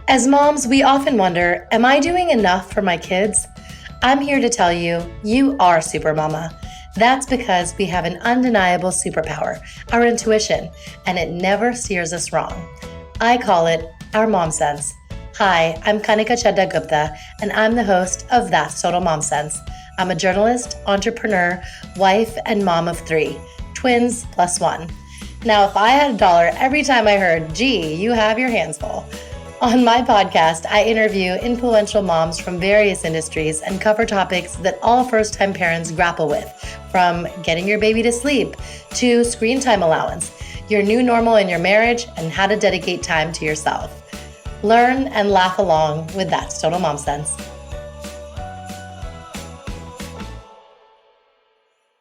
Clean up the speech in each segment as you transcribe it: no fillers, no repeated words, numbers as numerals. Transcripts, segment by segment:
As moms, we often wonder, am I doing enough for my kids? I'm here to tell you, you are super mama. That's because we have an undeniable superpower, our intuition, and it never steers us wrong. I call it our mom sense. Hi, I'm Kanika Chadda Gupta, and I'm the host of That's Total Mom Sense. I'm a journalist, entrepreneur, wife, and mom of 3, twins plus 1. Now, if I had $1 every time I heard, gee, you have your hands full. On my podcast, I interview influential moms from various industries and cover topics that all first-time parents grapple with, from getting your baby to sleep to screen time allowance, your new normal in your marriage, and how to dedicate time to yourself. Learn and laugh along with That's Total Mom Sense.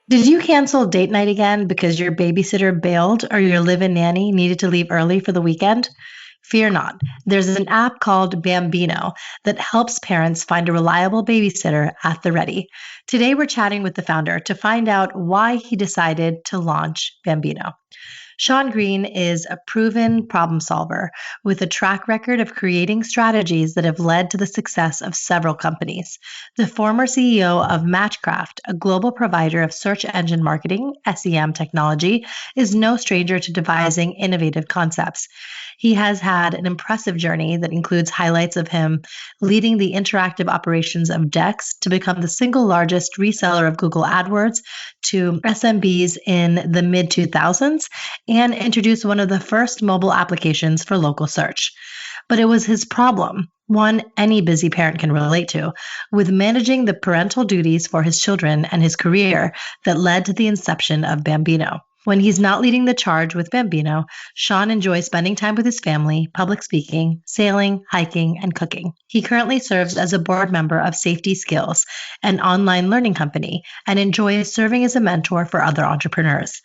Did you cancel date night again because your babysitter bailed or your live-in nanny needed to leave early for the weekend? Fear not. There's an app called Bambino that helps parents find a reliable babysitter at the ready. Today, we're chatting with the founder to find out why he decided to launch Bambino. Sean Greene is a proven problem solver with a track record of creating strategies that have led to the success of several companies. The former CEO of MatchCraft, a global provider of search engine marketing, SEM technology, is no stranger to devising innovative concepts. He has had an impressive journey that includes highlights of him leading the interactive operations of Dex to become the single largest reseller of Google AdWords to SMBs in the mid-2000s and introduce one of the first mobile applications for local search. But it was his problem, one any busy parent can relate to, with managing the parental duties for his children and his career that led to the inception of Bambino. When he's not leading the charge with Bambino, Sean enjoys spending time with his family, public speaking, sailing, hiking, and cooking. He currently serves as a board member of Safety Skills, an online learning company, and enjoys serving as a mentor for other entrepreneurs.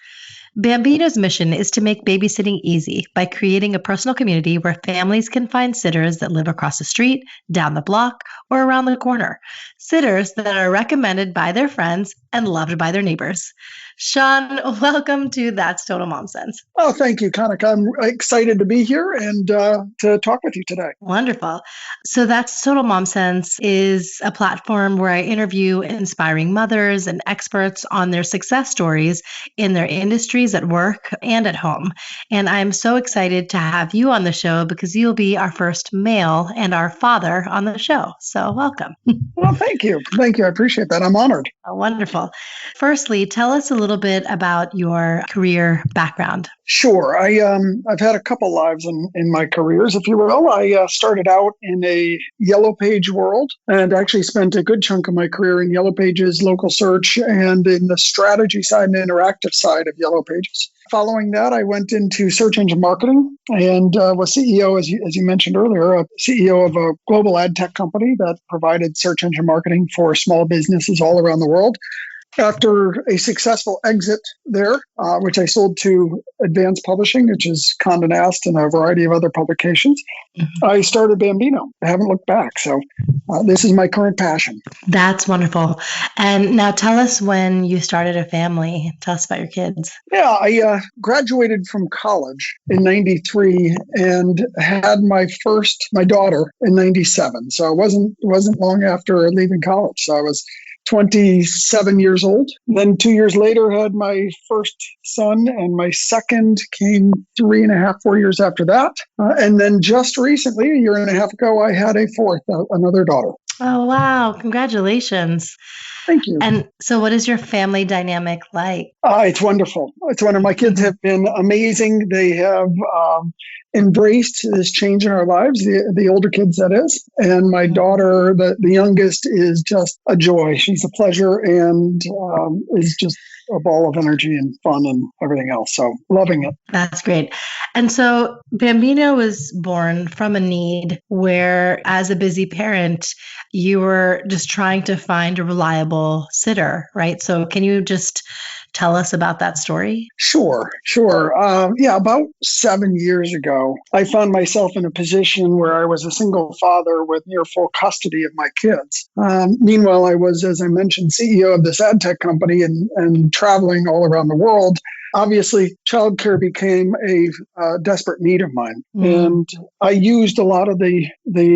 Bambino's mission is to make babysitting easy by creating a personal community where families can find sitters that live across the street, down the block, or around the corner. Sitters that are recommended by their friends and loved by their neighbors. Sean, welcome to That's Total Mom Sense. Oh, thank you, Kanika. I'm excited to be here and to talk with you today. Wonderful. So That's Total Mom Sense is a platform where I interview inspiring mothers and experts on their success stories in their industries at work and at home. And I'm so excited to have you on the show because you'll be our first male and our father on the show. So welcome. Well, thank you. Thank you. I appreciate that. I'm honored. Oh, wonderful. Firstly, tell us a little bit about your career background. Sure. I've had a couple lives in my careers, if you will. I started out in a Yellow Page world and actually spent a good chunk of my career in Yellow Pages, local search, and in the strategy side and interactive side of Yellow Pages. Following that, I went into search engine marketing and was CEO, as you mentioned earlier, a CEO of a global ad tech company that provided search engine marketing for small businesses all around the world. After a successful exit there, which I sold to Advanced Publishing, which is Condé Nast and a variety of other publications, I started Bambino. I haven't looked back. So this is my current passion. That's wonderful. And now tell us when you started a family. Tell us about your kids. Yeah, I graduated from college in 93 and had my daughter in 97. So it wasn't long after leaving college. So I was 27 years old. Then 2 years later, had my first son, and my second came 4 years after that. And then just recently, a year and a half ago, I had a fourth, another daughter. Oh, wow. Congratulations. Thank you. And so what is your family dynamic like? It's wonderful. It's wonderful. My kids have been amazing. They have embraced this change in our lives, the older kids, that is. And my daughter, the youngest, is just a joy. She's a pleasure and is just a ball of energy and fun and everything else. So loving it. That's great. And so Bambino was born from a need where, as a busy parent, you were just trying to find a reliable sitter, right? So can you just tell us about that story? Sure. Yeah, about 7 years ago, I found myself in a position where I was a single father with near full custody of my kids. Meanwhile, I was, as I mentioned, CEO of this ad tech company and traveling all around the world. Obviously, childcare became a desperate need of mine, and I used a lot of the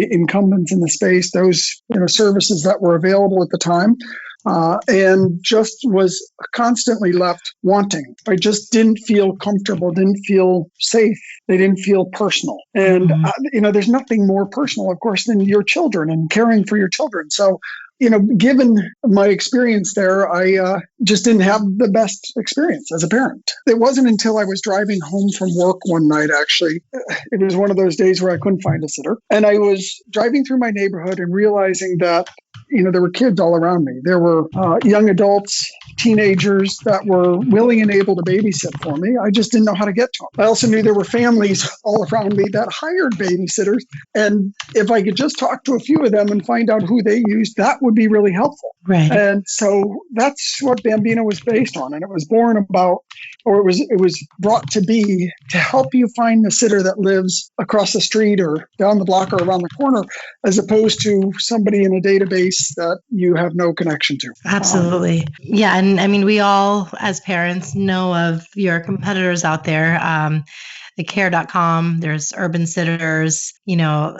incumbents in the space, those services that were available at the time, and just was constantly left wanting. I just didn't feel comfortable, didn't feel safe. They didn't feel personal, and there's nothing more personal, of course, than your children and caring for your children. So, given my experience there, I just didn't have the best experience as a parent. It wasn't until I was driving home from work one night, actually. It was one of those days where I couldn't find a sitter. And I was driving through my neighborhood and realizing that, there were kids all around me. There were young adults, teenagers that were willing and able to babysit for me. I just didn't know how to get to them. I also knew there were families all around me that hired babysitters. And if I could just talk to a few of them and find out who they used, that would be really helpful. Right. And so that's what Bambino was based on. And it was born about, or it was brought to be to help you find the sitter that lives across the street or down the block or around the corner, as opposed to somebody in a database that you have no connection to. Absolutely. Yeah. And I mean, we all, as parents, know of your competitors out there. The care.com, there's Urban Sitters,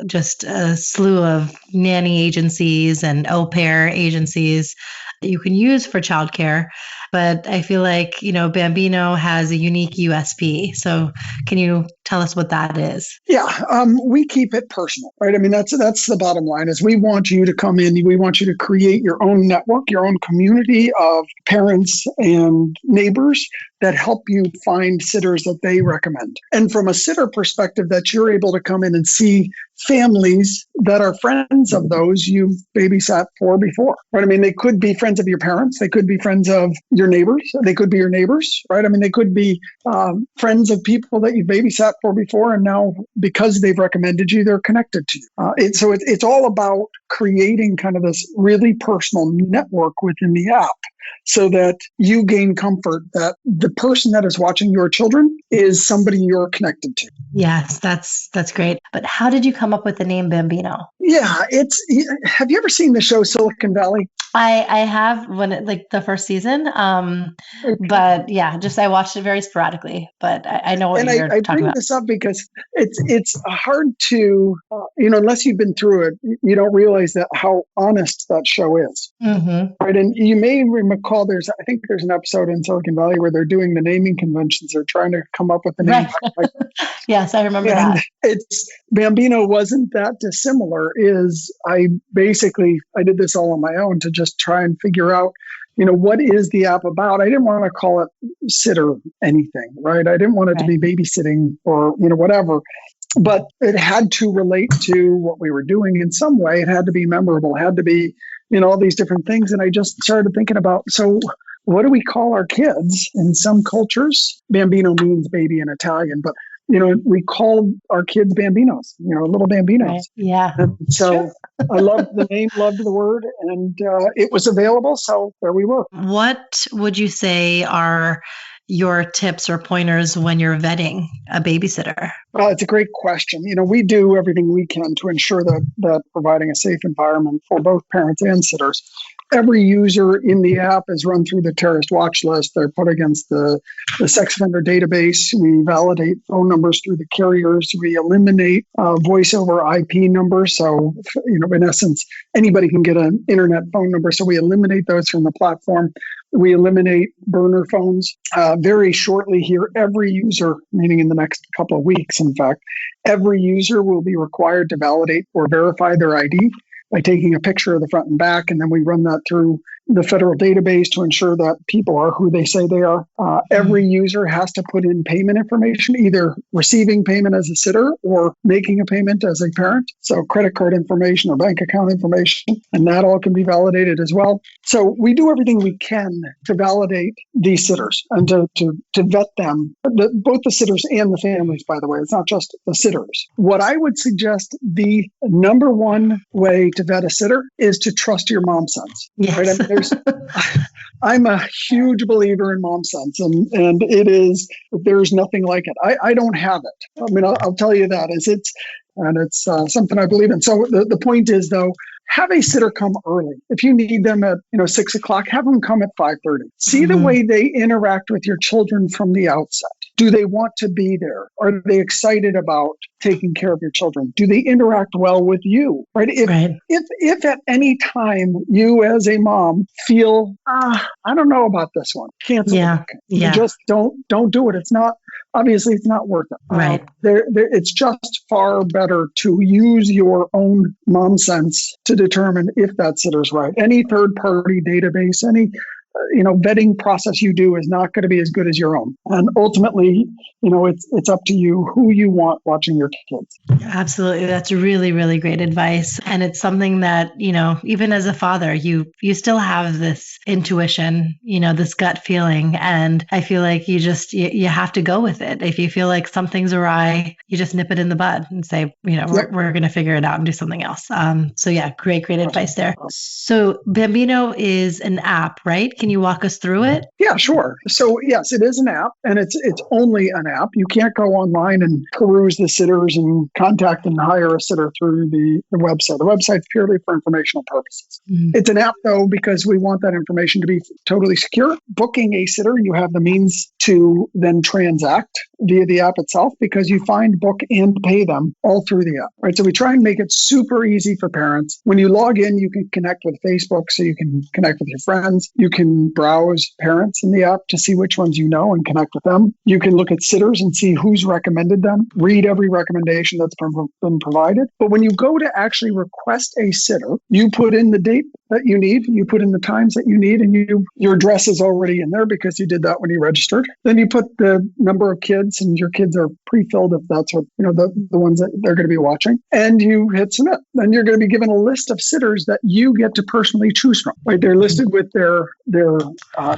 just a slew of nanny agencies and au pair agencies that you can use for childcare. But I feel like, Bambino has a unique USP. So can you tell us what that is? Yeah, we keep it personal, right? I mean, that's the bottom line is we want you to come in. We want you to create your own network, your own community of parents and neighbors that help you find sitters that they recommend. And from a sitter perspective, that you're able to come in and see families that are friends of those you've babysat for before, right? I mean, they could be friends of your parents. They could be friends of your neighbors. They could be your neighbors, right? I mean, they could be friends of people that you babysat for before, and now because they've recommended you, they're connected to you. So it's all about creating kind of this really personal network within the app, so that you gain comfort that the person that is watching your children is somebody you're connected to. Yes, that's great. But how did you come up with the name Bambino? Yeah, have you ever seen the show Silicon Valley? I have the first season. But yeah, I watched it very sporadically, but I know what you're talking about. I bring this up because it's hard to, unless you've been through it, you don't realize that how honest that show is. Mm-hmm. Right. And you may recall I think there's an episode in Silicon Valley where they're doing the naming conventions. They're trying to come up with the name. Right. Yes, I remember that. Bambino wasn't that dissimilar. I did this all on my own to just try and figure out, what is the app about? I didn't want to call it sitter anything, right? I didn't want it to be babysitting or, whatever. But it had to relate to what we were doing in some way. It had to be memorable, had to be, all these different things. And I just started thinking about, so what do we call our kids in some cultures? Bambino means baby in Italian, but we called our kids Bambinos, little Bambinos. Right. Yeah. And so I loved the name, loved the word, and it was available. So there we were. What would you say are your tips or pointers when you're vetting a babysitter? Well, it's a great question. We do everything we can to ensure that providing a safe environment for both parents and sitters. Every user in the app is run through the terrorist watch list. They're put against the sex offender database. We validate phone numbers through the carriers. We eliminate voice over IP numbers. So, in essence, anybody can get an internet phone number. So we eliminate those from the platform. We eliminate burner phones. Very shortly here, every user, meaning in the next couple of weeks, in fact, every user will be required to validate or verify their ID by taking a picture of the front and back, and then we run that through the federal database to ensure that people are who they say they are. Every user has to put in payment information, either receiving payment as a sitter or making a payment as a parent. So credit card information or bank account information, and that all can be validated as well. So we do everything we can to validate these sitters and to vet them, both the sitters and the families, by the way. It's not just the sitters. What I would suggest the number one way to vet a sitter is to trust your mom sense. Yes. Right? I mean, there's I'm a huge believer in mom sense, and it is, there's nothing like it. I don't have it. I mean, I'll tell you that it's something I believe in. So the point is, though, have a sitter come early. If you need them at 6:00, have them come at 5:30. See the way they interact with your children from the outset. Do they want to be there? Are they excited about taking care of your children? Do they interact well with you? Right? If at any time you as a mom feel, I don't know about this one, cancel it. You just don't do it. It's not, obviously it's not worth it. Right. It's just far better to use your own mom sense to determine if that sitter's right. Any third party database, any vetting process you do is not going to be as good as your own. And ultimately, it's up to you who you want watching your kids. Absolutely. That's really, really great advice. And it's something that, even as a father, you still have this intuition, this gut feeling. And I feel like you have to go with it. If you feel like something's awry, you just nip it in the bud and say, we're going to figure it out and do something else. So yeah, great advice there. So Bambino is an app, right? Can you walk us through it? Yeah, sure. So yes, it is an app, and it's only an app. You can't go online and peruse the sitters and contact and hire a sitter through the website. The website's purely for informational purposes. It's an app, though, because we want that information to be totally secure. Booking a sitter, you have the means to then transact via the app itself, because you find, book, and pay them all through the app. Right? So we try and make it super easy for parents. When you log in, you can connect with Facebook, so you can connect with your friends. You can browse parents in the app to see which ones you know and connect with them. You can look at sitters and see who's recommended them, read every recommendation that's been provided. But when you go to actually request a sitter, you put in the date that you need, you put in the times that you need, and your address is already in there because you did that when you registered. Then you put the number of kids, and your kids are pre-filled if that's what, the ones that they're going to be watching, and you hit submit. Then you're going to be given a list of sitters that you get to personally choose from. Right? They're listed with their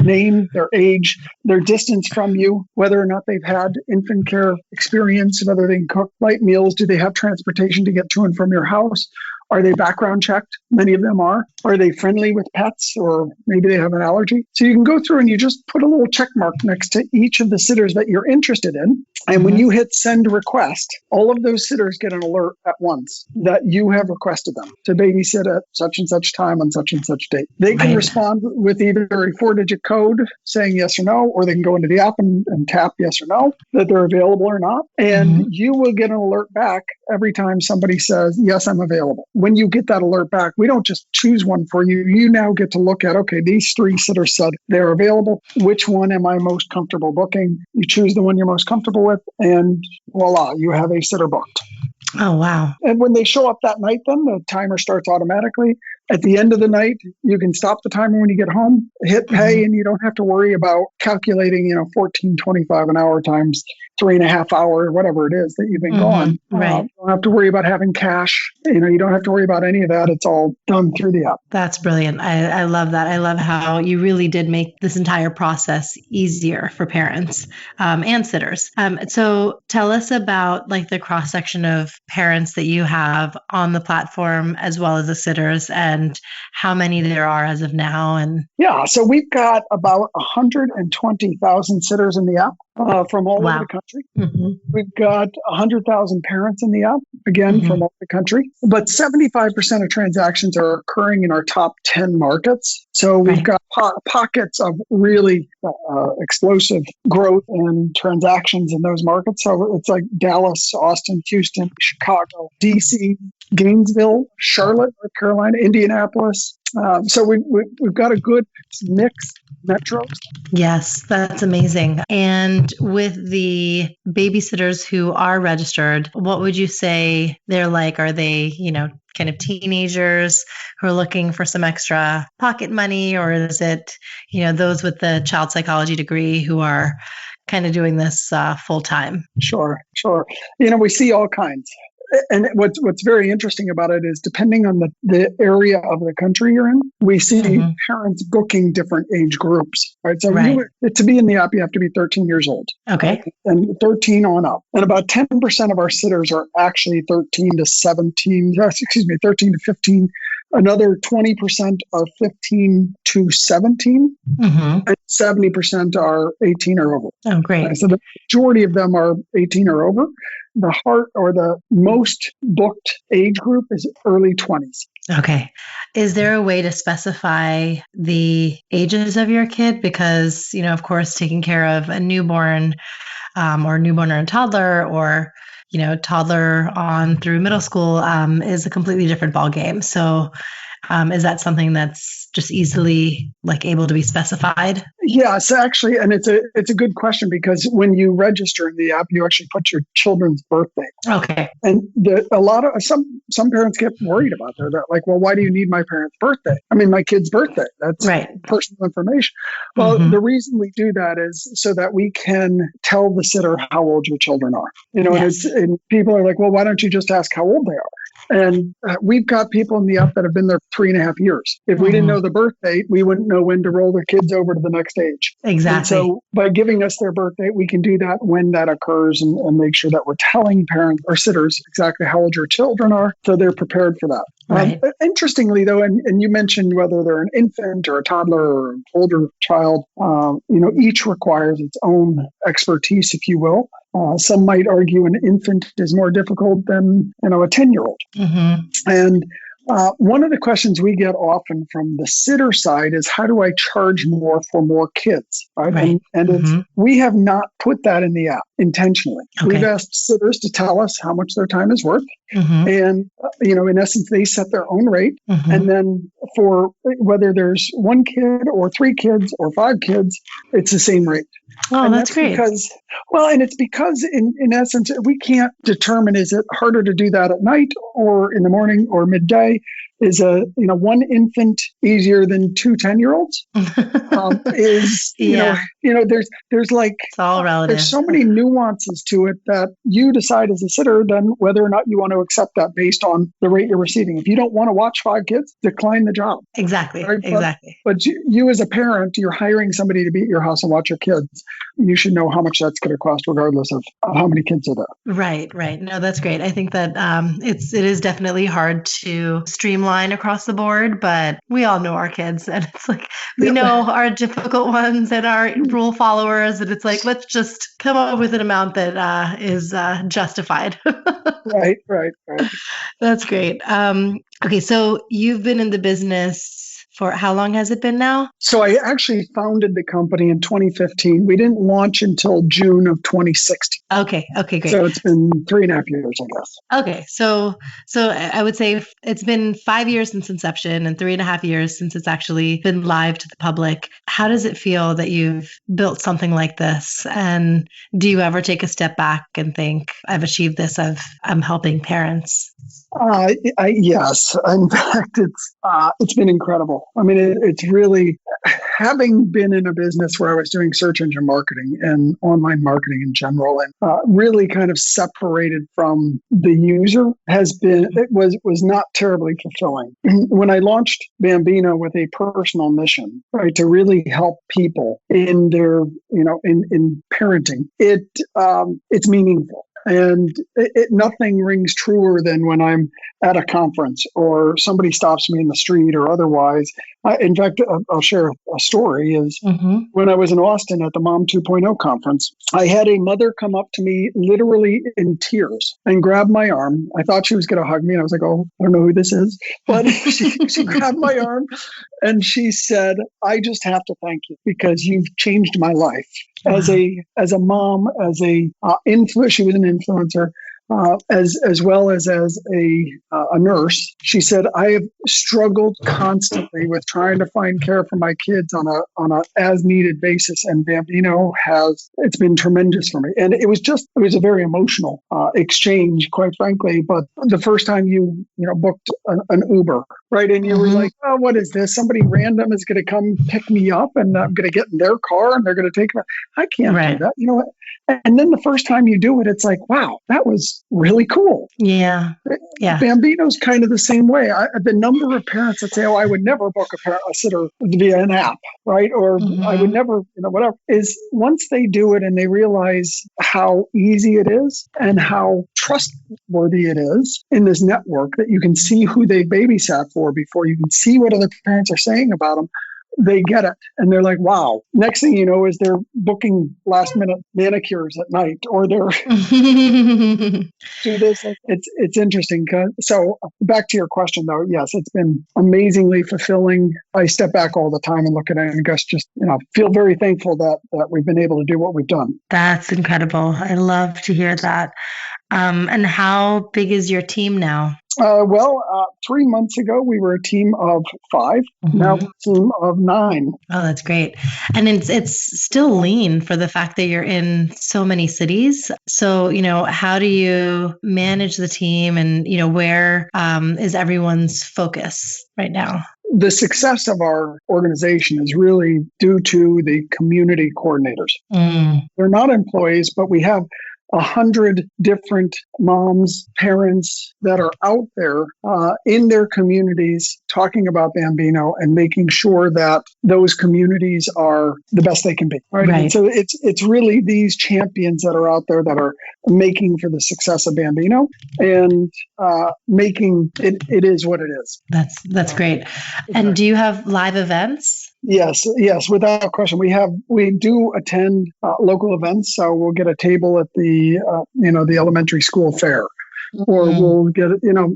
name, their age, their distance from you, whether or not they've had infant care experience, whether they can cook light meals, do they have transportation to get to and from your house? Are they background checked? Many of them are. Are they friendly with pets, or maybe they have an allergy? So you can go through and you just put a little check mark next to each of the sitters that you're interested in. And when you hit send request, all of those sitters get an alert at once that you have requested them to babysit at such and such time on such and such date. They can respond with either a 4-digit code saying yes or no, or they can go into the app and tap yes or no, that they're available or not. And you will get an alert back every time somebody says, yes, I'm available. When you get that alert back, we don't just choose one for you. You now get to look at, okay, these 3 sitters said they're available. Which one am I most comfortable booking? You choose the one you're most comfortable with, and voila, you have a sitter booked. Oh, wow. And when they show up that night, then the timer starts automatically. At the end of the night, you can stop the timer when you get home, hit pay, and you don't have to worry about calculating, $14.25 an hour times 3.5 hours, whatever it is that you've been gone. Right. You don't have to worry about having cash. You don't have to worry about any of that. It's all done through the app. That's brilliant. I love that. I love how you really did make this entire process easier for parents and sitters. So tell us about the cross section of parents that you have on the platform, as well as the sitters, and how many there are as of now. And so we've got about 120,000 sitters in the app. From all over the country. We've got 100,000 parents in the app, again, from all over the country. But 75% of transactions are occurring in our top 10 markets. So we've got pockets of really explosive growth and transactions in those markets. So it's like Dallas, Austin, Houston, Chicago, DC, Gainesville, Charlotte, North Carolina, Indianapolis. So we've got a good mix metros. Yes, that's amazing. And with the babysitters who are registered, what would you say they're like? Are they, kind of teenagers who are looking for some extra pocket money, or is it, those with the child psychology degree who are kind of doing this full time? Sure. We see all kinds. And what's very interesting about it is, depending on the area of the country you're in, we see parents booking different age groups. Right. So to be in the app, you have to be 13 years old. Okay. And 13 on up. And about 10% of our sitters are actually 13 to 15. Another 20% are 15 to 17, and 70% are 18 or over. Oh, great. So the majority of them are 18 or over. The most booked age group is early 20s. Okay. Is there a way to specify the ages of your kid? Because, of course, taking care of a newborn or newborn or a toddler or, toddler on through middle school is a completely different ballgame. So is that something that's just easily able to be specified? Yes, actually, and it's a good question, because when you register in the app, you actually put your children's birthday. Okay. And some parents get worried about that. They're like, well, why do you need my parent's birthday? I mean, my kid's birthday. That's right. Personal information. Well, the reason we do that is so that we can tell the sitter how old your children are. Yes. And people are like, well, why don't you just ask how old they are? And we've got people in the app that have been there 3.5 years. If we didn't know the birth date, we wouldn't know when to roll their kids over to the next age. Exactly. And so by giving us their birth date, we can do that when that occurs and make sure that we're telling parents or sitters exactly how old your children are, so they're prepared for that. Right. Interestingly, though, and you mentioned whether they're an infant or a toddler or an older child, each requires its own expertise, if you will. Some might argue an infant is more difficult than a 10-year-old. And one of the questions we get often from the sitter side is, how do I charge more for more kids? Right. And we have not put that in the app intentionally. Okay. We've asked sitters to tell us how much their time is worth. And, in essence, they set their own rate. And then for whether there's one kid or 3 kids or 5 kids, it's the same rate. Oh, that's great. It's because in essence, we can't determine, is it harder to do that at night or in the morning or midday? Is one infant easier than 2 10-year-olds? There's it's all relative. There's so many nuances to it that you decide as a sitter then whether or not you want to accept that based on the rate you're receiving. If you don't want to watch 5 kids, decline the job. Exactly. Right? Exactly. But you as a parent, you're hiring somebody to be at your house and watch your kids. You should know how much that's going to cost, regardless of how many kids are there. Right. No, that's great. I think that it is definitely hard to streamline across the board, but we all know our kids, and it's like we know our difficult ones and our rule followers, and it's like, let's just come up with an amount that is justified. Right. That's great. Okay, so you've been in the business for how long has it been now? So I actually founded the company in 2015. We didn't launch until June of 2016. Okay, great. So it's been 3.5 years, I guess. Okay, so I would say it's been 5 years since inception and 3.5 years since it's actually been live to the public. How does it feel that you've built something like this? And do you ever take a step back and think, I've achieved this, I'm helping parents? Yes. In fact, it's been incredible. I mean, it's really, having been in a business where I was doing search engine marketing and online marketing in general, and really kind of separated from the user, was not terribly fulfilling. When I launched Bambino with a personal mission, right, to really help people in their, in parenting, it's meaningful. And nothing rings truer than when I'm at a conference or somebody stops me in the street or otherwise. In fact, I'll share a story. Is when I was in Austin at the Mom 2.0 conference, I had a mother come up to me literally in tears and grab my arm. I thought she was going to hug me, and I was like, oh, I don't know who this is. But she grabbed my arm and she said, I just have to thank you because you've changed my life. As a mom, as she was an influencer, as well as a nurse. She said, I have struggled constantly with trying to find care for my kids on a as needed basis, and Bambino it's been tremendous for me. And it was a very emotional exchange, quite frankly. But the first time you booked an Uber, right, and you were like, oh, what is this? Somebody random is going to come pick me up, and I'm going to get in their car, and they're going to take me. I can't do that. You know what? And then the first time you do it, it's like, wow, that was really cool. Yeah. Yeah. Bambino's kind of the same way. The number of parents that say, "Oh, I would never book a sitter via an app," right? Or I would never, whatever, is once they do it and they realize how easy it is and how trustworthy it is in this network that you can see who they babysat for before you can see what other parents are saying about them. They get it. And they're like, wow. Next thing you know is they're booking last minute manicures at night, or they're do this. It's interesting. So back to your question though. Yes, it's been amazingly fulfilling. I step back all the time and look at it and just, feel very thankful that we've been able to do what we've done. That's incredible. I love to hear that. And how big is your team now? 3 months ago, we were a team of 5. Now we're a team of 9. Oh, that's great. And it's still lean for the fact that you're in so many cities. So, how do you manage the team, and, where is everyone's focus right now? The success of our organization is really due to the community coordinators. They're not employees, but we have 100 different moms, parents that are out there in their communities talking about Bambino and making sure that those communities are the best they can be. Right. And so it's really these champions that are out there that are making for the success of Bambino and making it is what it is. That's great. And do you have live events? Yes, without question. We do attend local events, so we'll get a table at the elementary school fair, or we'll get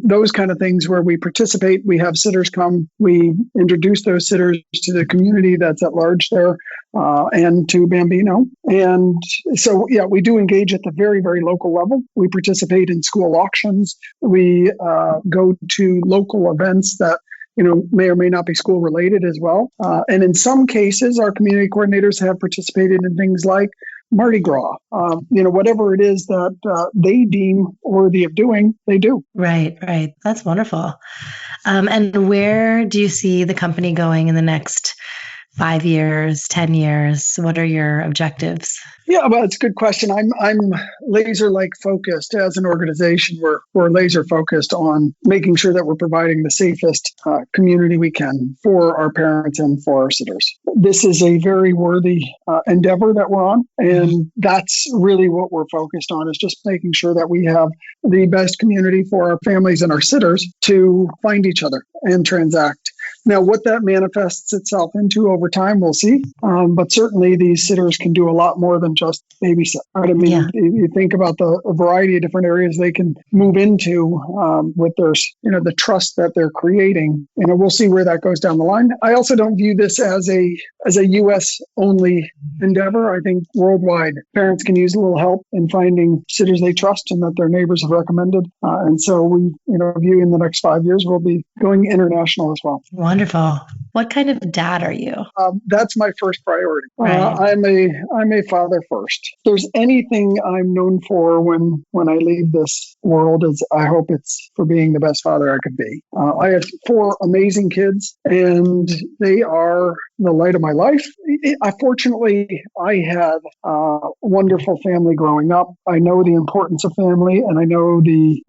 those kind of things where we participate. We have sitters come. We introduce those sitters to the community that's at large there, and to Bambino. And so we do engage at the very, very local level. We participate in school auctions. We go to local events that may or may not be school related as well. And in some cases, our community coordinators have participated in things like Mardi Gras, whatever it is that they deem worthy of doing, they do. Right. That's wonderful. And where do you see the company going in the next 5 years, 10 years? What are your objectives? Yeah, well, it's a good question. I'm laser-like focused as an organization. We're laser focused on making sure that we're providing the safest community we can for our parents and for our sitters. This is a very worthy endeavor that we're on, and that's really what we're focused on, is just making sure that we have the best community for our families and our sitters to find each other and transact. Now, what that manifests itself into over time, we'll see. But certainly these sitters can do a lot more than just babysit. Right? I mean, you think about the variety of different areas they can move into with their, the trust that they're creating. We'll see where that goes down the line. I also don't view this as a U.S. only endeavor. I think worldwide parents can use a little help in finding sitters they trust and that their neighbors have recommended. And so we, view in the next 5 years, we'll be going international as well. Wonderful. What kind of dad are you? That's my first priority. Right. I'm a father first. If there's anything I'm known for when I leave this world, is I hope it's for being the best father I could be. I have 4 amazing kids, and they are the light of my life. Fortunately, I had a wonderful family growing up. I know the importance of family, and I know the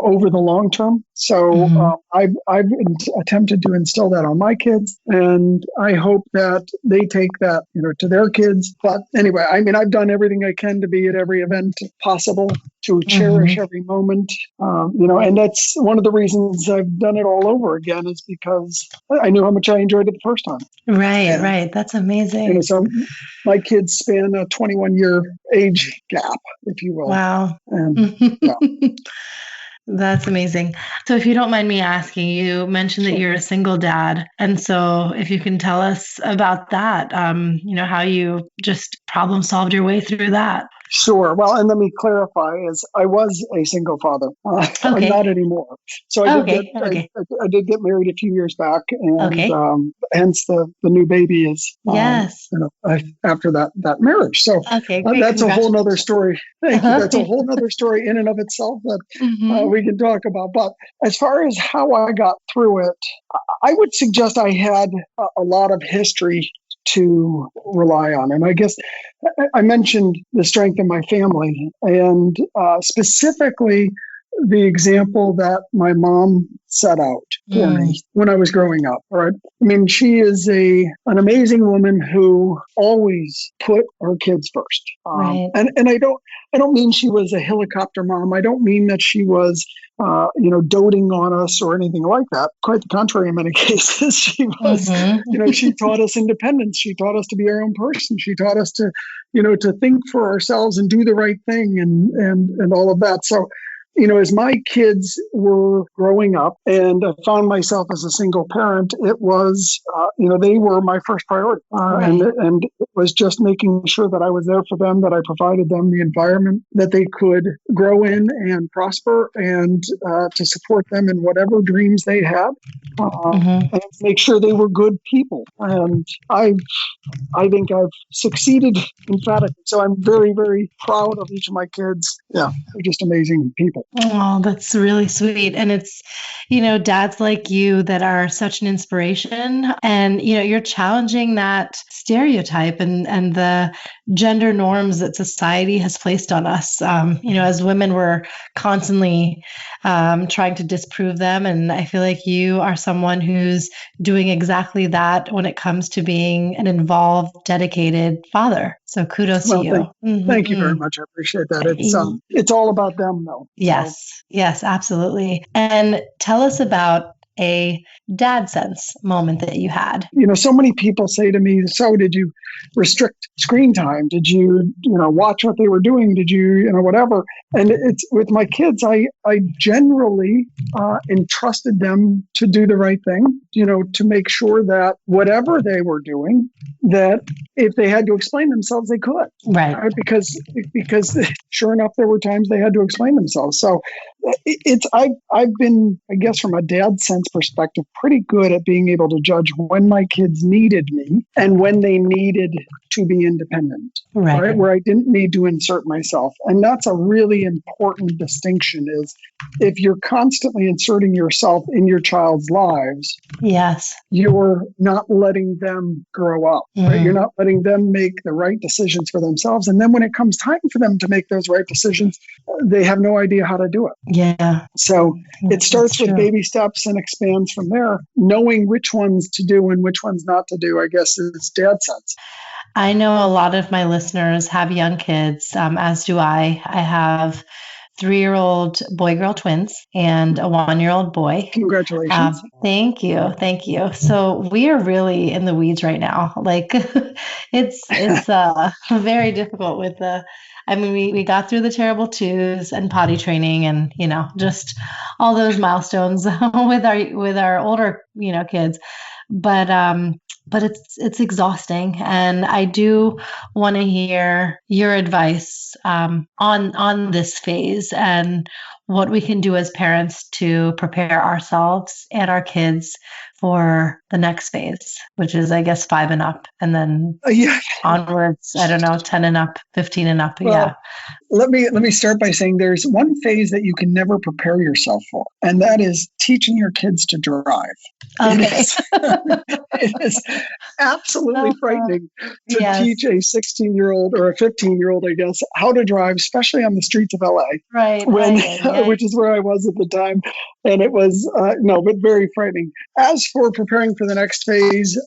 over the long term. So I've attempted to instill that on my kids, and I hope that they take that to their kids. But anyway, I mean, I've done everything I can to be at every event possible, to cherish every moment. And that's one of the reasons I've done it all over again, is because I knew how much I enjoyed it the first time. Right. That's amazing. So my kids span a 21-year age gap, if you will. Wow. And, That's amazing. So if you don't mind me asking, you mentioned that you're a single dad. And so if you can tell us about that, how you just problem solved your way through that. Sure. Well, and let me clarify, is I was a single father. I'm not anymore. So I did get married a few years back, and hence the new baby is after that marriage. So that's a whole nother story. That's a whole nother story in and of itself that we can talk about. But as far as how I got through it, I would suggest I had a lot of history to rely on. And I guess I mentioned the strength of my family, and specifically the example that my mom set out for me when I was growing up. All right. I mean, she is an amazing woman who always put her kids first. Right. And I don't mean she was a helicopter mom. I don't mean that she was, doting on us or anything like that. Quite the contrary, in many cases, she was, she taught us independence. She taught us to be our own person. She taught us to, to think for ourselves and do the right thing and all of that. So, as my kids were growing up and I found myself as a single parent, it was, they were my first priority. Right. And it was just making sure that I was there for them, that I provided them the environment that they could grow in and prosper, and to support them in whatever dreams they had, and make sure they were good people. And I think I've succeeded emphatically. So I'm very, very proud of each of my kids. Yeah, they're just amazing people. Oh, that's really sweet. And it's, dads like you that are such an inspiration. And, you're challenging that stereotype and the gender norms that society has placed on us. As women, we're constantly trying to disprove them. And I feel like you are someone who's doing exactly that when it comes to being an involved, dedicated father. So kudos to you. Thank you very much. I appreciate that. It's all about them, though. Yes, absolutely. And tell us about a dad sense moment that you had. So many people say to me, so did you restrict screen time? Did you, watch what they were doing? Did you, whatever? And it's with my kids, I generally entrusted them to do the right thing, to make sure that whatever they were doing, that if they had to explain themselves, they could. Right. Because sure enough, there were times they had to explain themselves. So I've been, I guess, from a dad sense perspective, pretty good at being able to judge when my kids needed me and when they needed to be independent, right? Where I didn't need to insert myself. And that's a really important distinction, is if you're constantly inserting yourself in your child's lives, yes, you're not letting them grow up, right? You're not letting them make the right decisions for themselves. And then when it comes time for them to make those right decisions, they have no idea how to do it. Yeah. So it starts with baby steps and expands from there. Knowing which ones to do and which ones not to do, I guess, is dad sense. I know a lot of my listeners have young kids, as do I. I have 3-year-old boy-girl twins and a 1-year-old boy. Congratulations. Thank you. So we are really in the weeds right now. Like it's very difficult with we got through the terrible twos and potty training and, just all those milestones with our older, kids. But it's exhausting, and I do want to hear your advice on this phase and what we can do as parents to prepare ourselves and our kids for the next phase, which is, I guess, 5 and up, and then onwards, I don't know, 10 and up, 15 and up. Well, let me start by saying there's one phase that you can never prepare yourself for, and that is teaching your kids to drive. Okay. It is absolutely frightening to teach a 16-year-old or a 15-year-old, I guess, how to drive, especially on the streets of LA. Right. Which is where I was at the time. And it was, but very frightening. As for preparing for the next phase,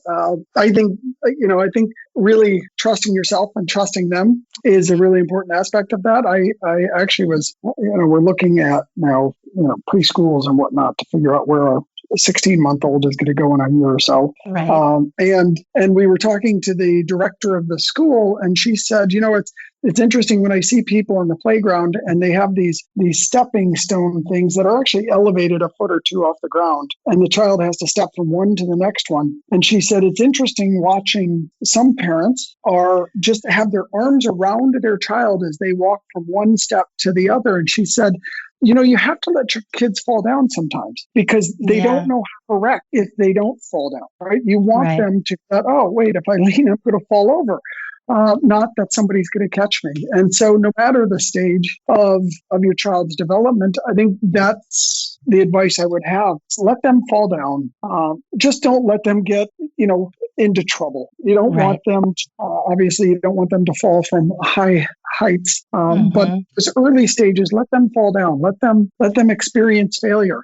I think really trusting yourself and trusting them is a really important aspect of that. I actually was, we're looking at now, preschools and whatnot to figure out where our 16-month-old is going to go in a year or so. Right. And we were talking to the director of the school, and she said, it's interesting when I see people on the playground and they have these stepping stone things that are actually elevated a foot or two off the ground, and the child has to step from one to the next one. And she said, it's interesting watching some parents are just have their arms around their child as they walk from one step to the other. And she said, you have to let your kids fall down sometimes because they don't know how to correct if they don't fall down, right? You want them to, oh, wait, if I lean, I'm going to fall over. not that somebody's going to catch me. And so no matter the stage of your child's development, I think that's the advice I would have. Let them fall down. Just don't let them get, into trouble. You don't want them, obviously, you don't want them to fall from high heights. But those early stages, let them fall down. Let them experience failure.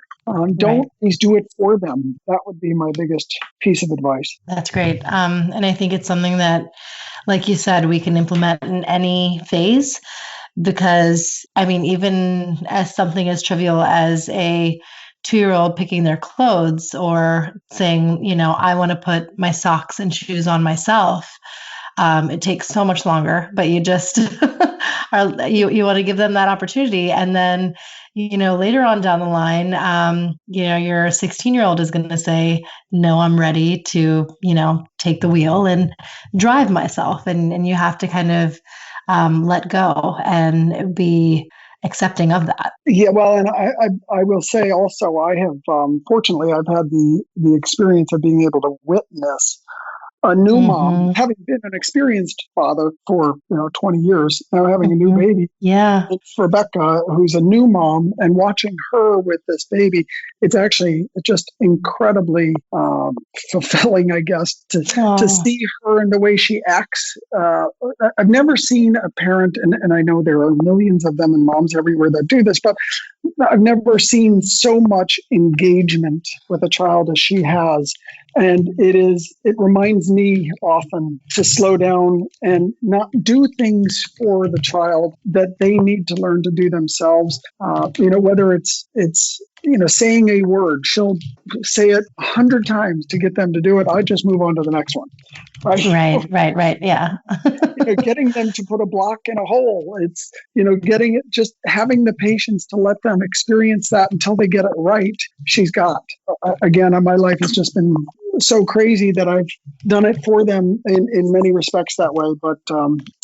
Don't please do it for them. That would be my biggest piece of advice. That's great. And I think it's something that, like you said, we can implement in any phase because, even as something as trivial as a 2-year-old picking their clothes or saying, I want to put my socks and shoes on myself. It takes so much longer, but you just you want to give them that opportunity. And then, later on down the line, your 16-year-old is going to say, no, I'm ready to, take the wheel and drive myself. And you have to kind of let go and be accepting of that. Yeah, well, and I will say also, I have, fortunately, I've had the experience of being able to witness a new mom, having been an experienced father for 20 years, now having a new baby. Yeah, it's Rebecca, who's a new mom, and watching her with this baby, it's actually just incredibly fulfilling, I guess, to see her and the way she acts. I've never seen a parent, and I know there are millions of them and moms everywhere that do this, but I've never seen so much engagement with a child as she has. And it reminds me often to slow down and not do things for the child that they need to learn to do themselves. Whether it's saying a word, she'll say it 100 times to get them to do it. I just move on to the next one. Right. Yeah. Getting them to put a block in a hole. It's, just having the patience to let them experience that until they get it right. She's got, again, my life has just been so crazy that I've done it for them in many respects that way. But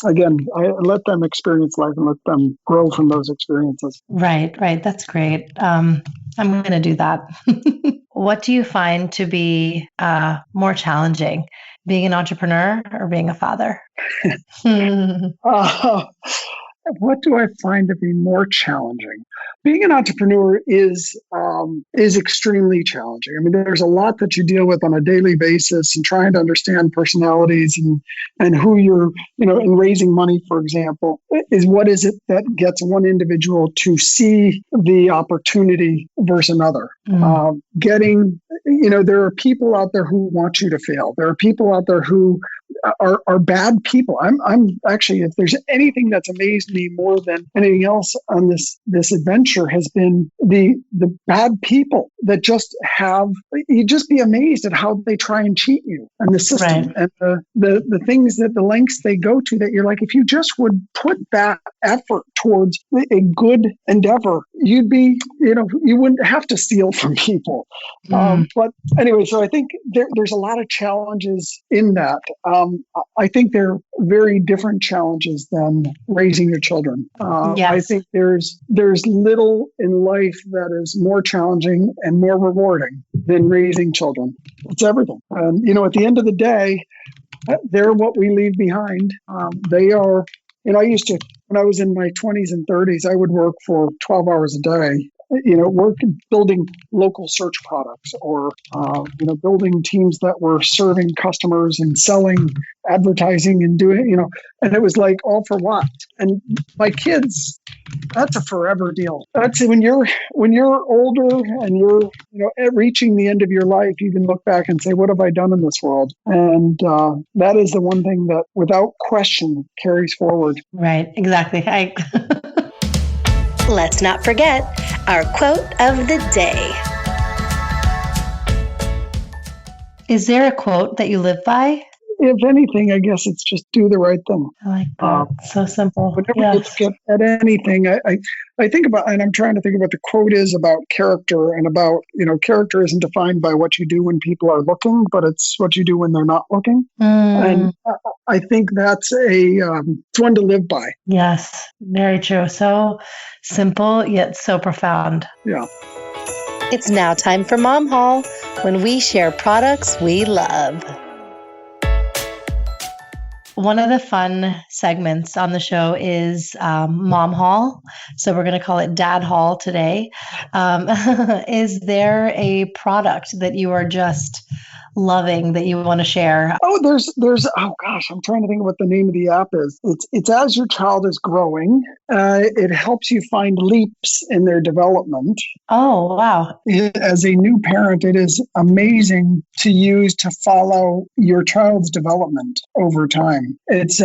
again, I let them experience life and let them grow from those experiences. Right. That's great. I'm going to do that. What do you find to be more challenging, being an entrepreneur or being a father? What do I find to be more challenging? Being an entrepreneur is extremely challenging. There's a lot that you deal with on a daily basis, and trying to understand personalities and who you're, in raising money, for example, is what is it that gets one individual to see the opportunity versus another. There are people out there who want you to fail. There are people out there who are bad people. I'm actually, if there's anything that's amazed me more than anything else on this adventure, has been the bad people that just you just be amazed at how they try and cheat you and the system and the things that the lengths they go to, that you're like, if you just would put that effort towards a good endeavor, you'd be, you wouldn't have to steal from people. But anyway, so I think there's a lot of challenges in that. I think they're very different challenges than raising your children. I think there's little in life that is more challenging and more rewarding than raising children. It's everything. At the end of the day, they're what we leave behind. They are, I used to, when I was in my 20s and 30s, I would work for 12 hours a day. Building local search products or, building teams that were serving customers and selling advertising and doing, and it was like all for what? And my kids, that's a forever deal. That's when you're older and you're, reaching the end of your life, you can look back and say, what have I done in this world? And that is the one thing that without question carries forward. Right. Exactly. Let's not forget our quote of the day. Is there a quote that you live by? If anything, I guess it's just do the right thing. I like that. So simple. Whenever you look at anything, I think about, and I'm trying to think of what the quote is about character, and about, character isn't defined by what you do when people are looking, but it's what you do when they're not looking. And I think that's it's one to live by. Yes, very true. So simple, yet so profound. Yeah. It's now time for Mom Haul, when we share products we love. One of the fun segments on the show is Mom Haul. So we're going to call it Dad Haul today. Is there a product that you are just loving that you want to share? Oh, oh gosh, I'm trying to think of what the name of the app is. It's as your child is growing, it helps you find leaps in their development. Oh, wow. As a new parent, it is amazing to use to follow your child's development over time. It's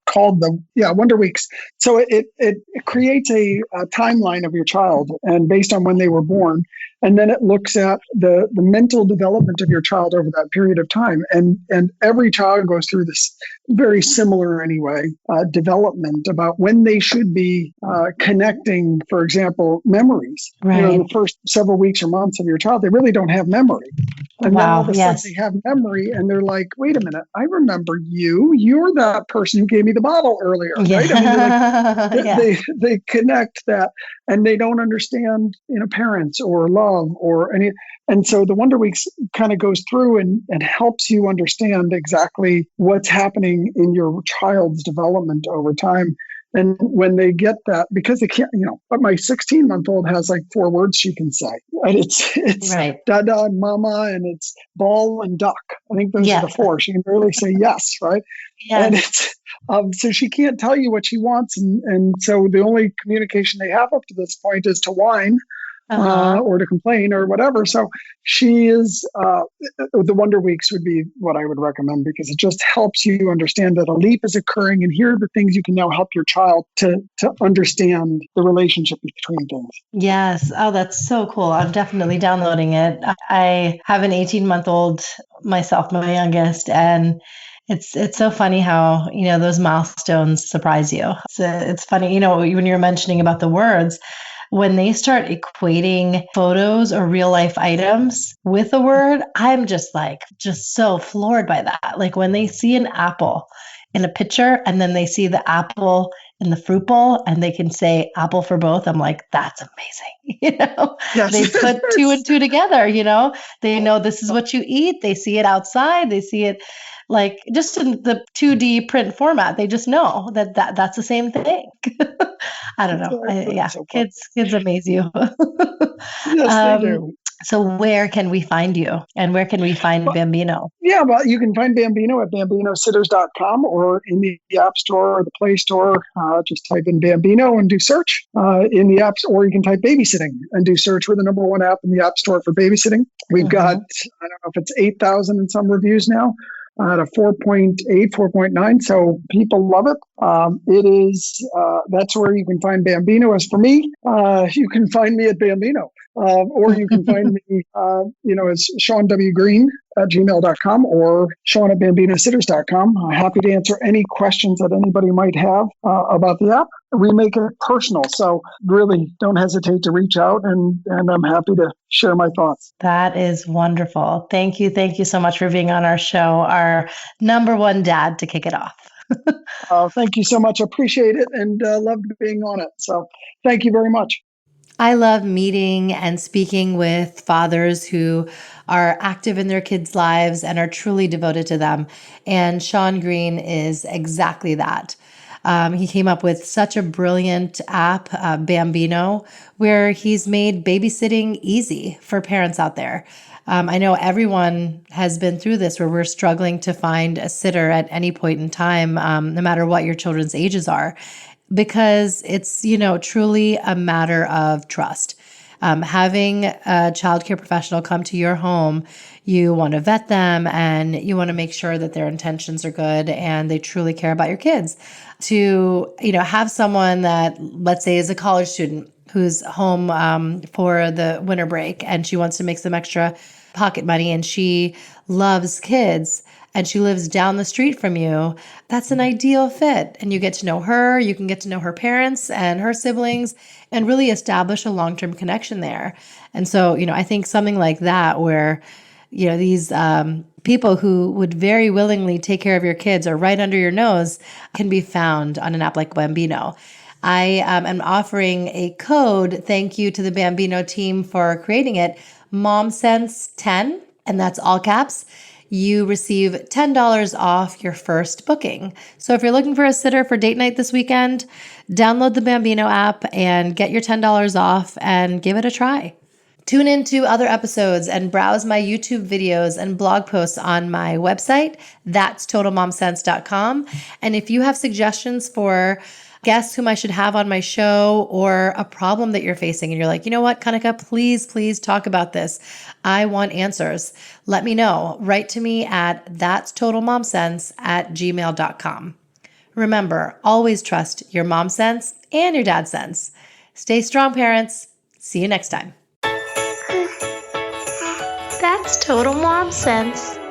called Wonder Weeks. So it creates a timeline of your child, and based on when they were born, and then it looks at the mental development of your child over that period of time. And every child goes through this very similar anyway, development about when they should be connecting, for example, memories. Right. You know, the first several weeks or months of your child, they really don't have memory. And then all of a sudden they have memory and they're like, wait a minute, I remember you. You're that person who gave me the bottle earlier, right? I mean, they connect that, and they don't understand, parents or love or any. And so the Wonder Weeks kind of goes through and helps you understand exactly what's happening in your child's development over time. And when they get that, because they can't, but my 16-month-old has like 4 words she can say. And it's right. Dada and Mama, and it's ball and duck. I think those are the 4. She can barely say yes, right? Yes. And it's so she can't tell you what she wants. And so the only communication they have up to this point is to whine. Or to complain or whatever. So she is, the Wonder Weeks would be what I would recommend, because it just helps you understand that a leap is occurring, and here are the things you can now help your child to understand the relationship between things. Yes. Oh, that's so cool. I'm definitely downloading it. I have an 18-month-old myself, my youngest, and it's so funny how, those milestones surprise you. It's funny, when you're mentioning about the words, when they start equating photos or real life items with a word, I'm just so floored by that. Like when they see an apple in a picture and then they see the apple in the fruit bowl and they can say apple for both, I'm like, that's amazing. Yes. They put 2 and 2 together, they know this is what you eat. They see it outside. They see it like just in the 2D print format. They just know that's the same thing. I don't know. So kids amaze you. Yes, they do. So where can we find you, and where can we find Bambino? Yeah, well, you can find Bambino at bambinositters.com or in the App Store or the Play Store. Just type in Bambino and do search in the apps, or you can type babysitting and do search. We're the #1 app in the App Store for babysitting. We've got, I don't know if it's 8,000 and some reviews now. At a 4.8, 4.9. So people love it. It is, that's where you can find Bambino. As for me, you can find me at Bambino. Or you can find me, as Sean W. Greene at gmail.com or Sean at bambinositters.com. Happy to answer any questions that anybody might have about the app. We make it personal. So really don't hesitate to reach out, and I'm happy to share my thoughts. That is wonderful. Thank you. Thank you so much for being on our show, our #1 dad to kick it off. Thank you so much. I appreciate it and loved being on it. So thank you very much. I love meeting and speaking with fathers who are active in their kids' lives and are truly devoted to them. And Sean Greene is exactly that. He came up with such a brilliant app, Bambino, where he's made babysitting easy for parents out there. I know everyone has been through this, where we're struggling to find a sitter at any point in time, no matter what your children's ages are, because it's, truly a matter of trust. Having a childcare professional come to your home, you want to vet them and you want to make sure that their intentions are good and they truly care about your kids. To, have someone that, let's say, is a college student who's home for the winter break and she wants to make some extra pocket money and she loves kids and she lives down the street from you, that's an ideal fit. And you get to know her, you can get to know her parents and her siblings and really establish a long-term connection there. And so, I think something like that where, these people who would very willingly take care of your kids are right under your nose can be found on an app like Bambino. I am offering a code. Thank you to the Bambino team for creating it. MomSense10, and that's all caps. you receive $10 off your first booking. So if you're looking for a sitter for date night this weekend, download the Bambino app and get your $10 off and give it a try. Tune into other episodes and browse my YouTube videos and blog posts on my website, that's totalmomsense.com. And if you have suggestions for guests whom I should have on my show or a problem that you're facing and you're like, you know what, Kanika, please talk about this. I want answers. Let me know. Write to me at thatstotalmomsense@gmail.com. Remember, always trust your mom sense and your dad sense. Stay strong, parents. See you next time. That's total mom sense.